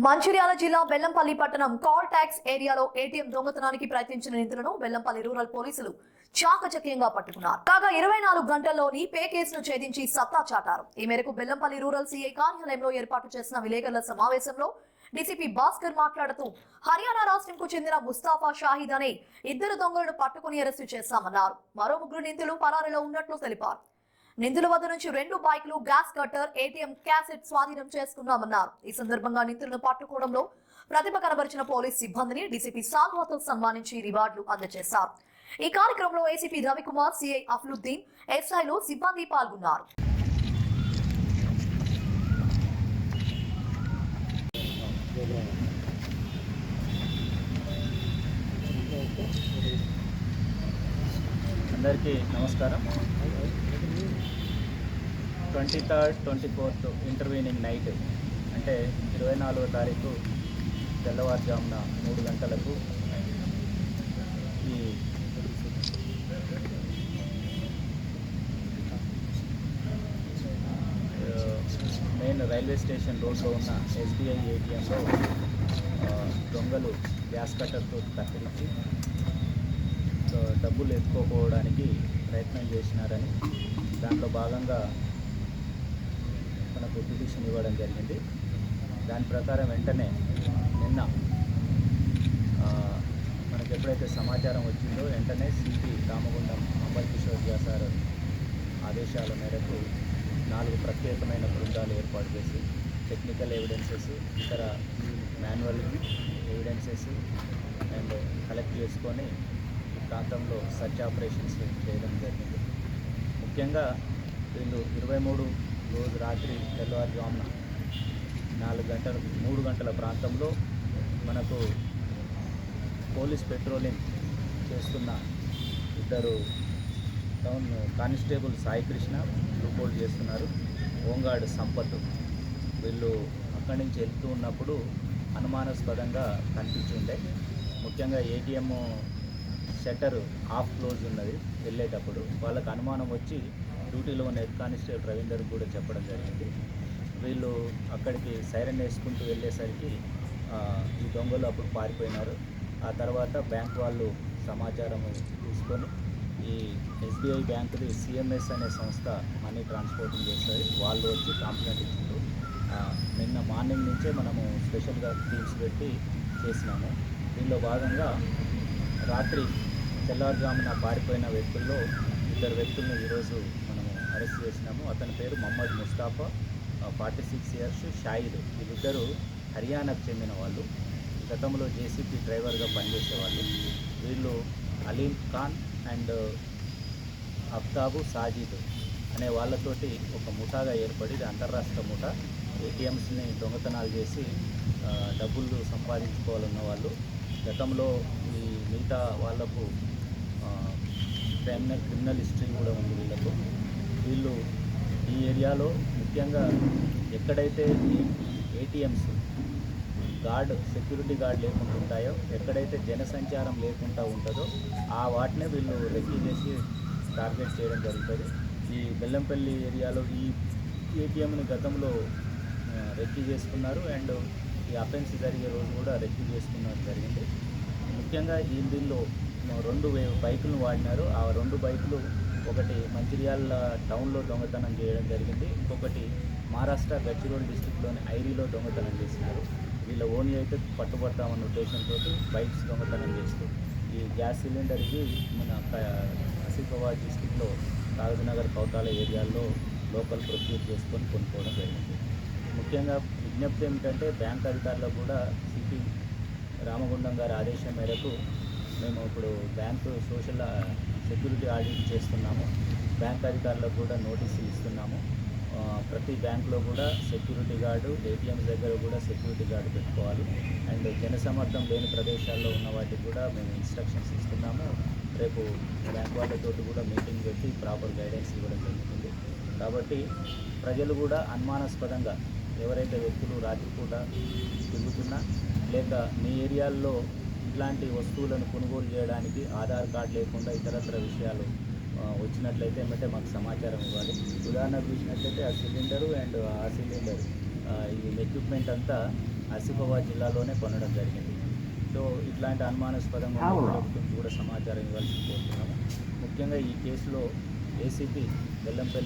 మంచిర్యాల జిల్లా బెల్లంపల్లి పట్టణం call tax ఏరియాలో ఏటీఎం దొంగతనానికి ప్రయత్నించిన నిందితులను బెల్లంపల్లి రూరల్ పోలీసులు చాకచక్యంగా పట్టుకున్నారు. కాగా 24 గంటల్లోని పే కేసును ఛేదించి సత్తా చాటారు. ఈ మేరకు బెల్లంపల్లి రూరల్ సీఐ కార్యాలయంలో ఏర్పాటు చేసిన విలేకరుల సమావేశంలో డీసీపీ భాస్కర్ మాట్లాడుతూ హర్యానా రాష్ట్రంకు చెందిన ముస్తాఫా షాహిద్ అనే 2 దొంగలను పట్టుకుని అరెస్టు చేశామన్నారు. మరో 3 నిందితులు పరారీలో ఉన్నట్లు తెలిపారు. నిందితుల వద్ద నుంచి 2 బైక్లు, గ్యాస్ కట్టర్, ఏటీఎం క్యాసెట్ స్వాధీనం చేసుకున్నామన్నారు. ఈ సందర్భంగా నిందితులను పట్టుకోవడంలో ప్రతిభ కనబరిచిన పోలీస్ సిబ్బందిని డీసీపీ సాల్వాతో సన్మానించి రివార్డులు అందజేశారు. ఈ కార్యక్రమంలో ఏసీపీ రవికుమార్, సిఐ అఫ్లుద్దీన్, ఎస్ఐలు సిబ్బంది పాల్గొన్నారు. అందరికీ నమస్కారం. 23rd, 24th ఇంటర్వ్యూనింగ్ నైట్ అంటే 24వ తారీఖు తెల్లవారుజామున 3 గంటలకు ఈ మెయిన్ రైల్వే స్టేషన్ రోడ్లో ఉన్న ఎస్బీఐ ఏటీఎంలో దొంగలు గ్యాస్ కట్టర్తో కత్తిరించి డబ్బులు ఎత్తుకోపోవడానికి ప్రయత్నం చేసినారని దాంట్లో భాగంగా మనకు పిటిషన్ ఇవ్వడం జరిగింది. దాని ప్రకారం వెంటనే నిన్న మనకు ఎప్పుడైతే సమాచారం వచ్చిందో వెంటనే సిపి రామగుండం అంబల్ కిషోర్ సార్ ఆదేశాల మేరకు 4 ప్రత్యేకమైన బృందాలు ఏర్పాటు చేసి టెక్నికల్ ఎవిడెన్సెస్, ఇతర మాన్యువల్ ఎవిడెన్సెస్ అండ్ కలెక్ట్ చేసుకొని ప్రాంతంలో సర్చ్ ఆపరేషన్స్ చేయడం జరిగింది. ముఖ్యంగా వీళ్ళు 23 రోజు రాత్రి తెల్లవారుజామున 3 గంటల ప్రాంతంలో మనకు పోలీస్ పెట్రోలింగ్ చేస్తున్న 2 town constable Sai Krishna report చేస్తున్నారు, ఓంగాడు సంపత్. వీళ్ళు అక్కడి నుంచి వెళ్తూ ఉన్నప్పుడు అనుమానాస్పదంగా కనిపించి ఉండే. ముఖ్యంగా ఏటీఎం షట్టర్ ఆఫ్ క్లోజ్ ఉన్నది. వెళ్ళేటప్పుడు వాళ్ళకు అనుమానం వచ్చి డ్యూటీలో ఉన్న హెడ్ కానిస్టేబుల్ రవీందర్ కూడా చెప్పడం జరిగింది. వీళ్ళు అక్కడికి సైరన్ వేసుకుంటూ వెళ్ళేసరికి ఈ దొంగలు అప్పుడు పారిపోయినారు. ఆ తర్వాత బ్యాంక్ వాళ్ళు సమాచారం తీసుకొని ఈ ఎస్బీఐ బ్యాంకుది సిఎంఎస్ అనే సంస్థ మనీ ట్రాన్స్పోర్టింగ్ చేస్తుంది. వాళ్ళు వచ్చి కంప్లైంట్ ఇచ్చిండ్రు. నిన్న మార్నింగ్ నుంచే మనము స్పెషల్గా టీమ్స్ పెట్టి చేసినాము. దీనిలో భాగంగా రాత్రి తెల్లవారుజామున పారిపోయిన వ్యక్తుల్లో 2 వ్యక్తులను ఈరోజు మనము అరెస్ట్ చేసినాము. అతని పేరు మహమ్మద్ ముస్తాఫా, 46 ఇయర్స్, షాహిద్. వీళ్ళిద్దరూ హర్యానాకు చెందిన వాళ్ళు. గతంలో జేసీపీ డ్రైవర్గా పనిచేసేవాళ్ళు. వీళ్ళు అలీం ఖాన్ అండ్ అఫ్తాబు సాజిద్ అనే వాళ్ళతోటి ఒక ముఠాగా ఏర్పడి, అంతర్రాష్ట్ర ముఠా, ఏటీఎంస్ని దొంగతనాలు చేసి డబ్బులు సంపాదించుకోవాలన్న వాళ్ళు. గతంలో ఈ మిగతా వాళ్లకు క్రిమినల్ హిస్టరీ కూడా ఉంది వీళ్ళకు. వీళ్ళు ఈ ఏరియాలో ముఖ్యంగా ఎక్కడైతే ఈ ఏటీఎంస్ సెక్యూరిటీ గార్డ్ లేకుండా ఉంటాయో, ఎక్కడైతే జనసంచారం లేకుండా ఉంటుందో ఆ వాటినే వీళ్ళు రెక్కీ చేసి టార్గెట్ చేయడం జరుగుతుంది. ఈ బెల్లంపల్లి ఏరియాలో ఈ ఏటీఎంని గతంలో రెక్కీ చేసుకున్నారు అండ్ ఈ అఫెన్స్ జరిగే రోజు కూడా రెక్కీ చేసుకున్నది జరిగింది. ముఖ్యంగా దీనిలో 2 బైకులను వాడినారు. ఆ 2 బైకులు ఒకటి మంచిర్యాల టౌన్లో దొంగతనం చేయడం జరిగింది, ఇంకొకటి మహారాష్ట్ర గచ్చిరోల్ డిస్టిక్లోని ఐరీలో దొంగతనం చేసినారు. వీళ్ళ ఓని అయితే పట్టుబడతామన్న ఉద్దేశంతో బైక్స్ దొంగతనం చేస్తూ ఈ గ్యాస్ సిలిండర్కి మన ఆసిఫాబాద్ డిస్టిక్లో కాగజ్నగర్, కౌతాల ఏరియాల్లో లోకల్ ప్రొక్యూర్ చేసుకొని కొనుక్కోవడం జరిగింది. ముఖ్యంగా విజ్ఞప్తి ఏమిటంటే బ్యాంక్ అధికారులకు కూడా సిపి రామగుండం గారి ఆదేశం మేరకు మేము ఇప్పుడు బ్యాంకు సోషల్ సెక్యూరిటీ ఆడిట్ చేస్తున్నాము. బ్యాంక్ అధికారులకు కూడా నోటీసులు ఇస్తున్నాము. ప్రతి బ్యాంకులో కూడా సెక్యూరిటీ గార్డు, ఏటీఎంస్ దగ్గర కూడా సెక్యూరిటీ గార్డు పెట్టుకోవాలి. అండ్ జనసమర్థం లేని ప్రదేశాల్లో ఉన్న వాటికి కూడా మేము ఇన్స్ట్రక్షన్స్ ఇస్తున్నాము. రేపు బ్యాంక్ వాళ్ళతో కూడా మీటింగ్ పెట్టి ప్రాపర్ గైడెన్స్ ఇవ్వడం జరుగుతుంది. కాబట్టి ప్రజలు కూడా అనుమానాస్పదంగా ఎవరైతే వ్యక్తులు రాత్రిపూట తిరుగుతున్నా లేక మీ ఏరియాల్లో ఇట్లాంటి వస్తువులను కొనుగోలు చేయడానికి ఆధార్ కార్డు లేకుండా ఇతరత్ర విషయాలు వచ్చినట్లయితే ఏమంటే మాకు సమాచారం ఇవ్వాలి. ఉదాహరణకు చూసినట్లయితే ఆ సిలిండరు అండ్ ఆ సిలిండర్ ఈ ఎక్విప్మెంట్ అంతా ఆసిఫాబాద్ జిల్లాలోనే కొనడం జరిగింది. సో ఇట్లాంటి అనుమానాస్పదంగా ప్రభుత్వం కూడా సమాచారం ఇవ్వాల్సి కోరుతున్నాము. ముఖ్యంగా ఈ కేసులో ఏసీపీ బెల్లంపల్లి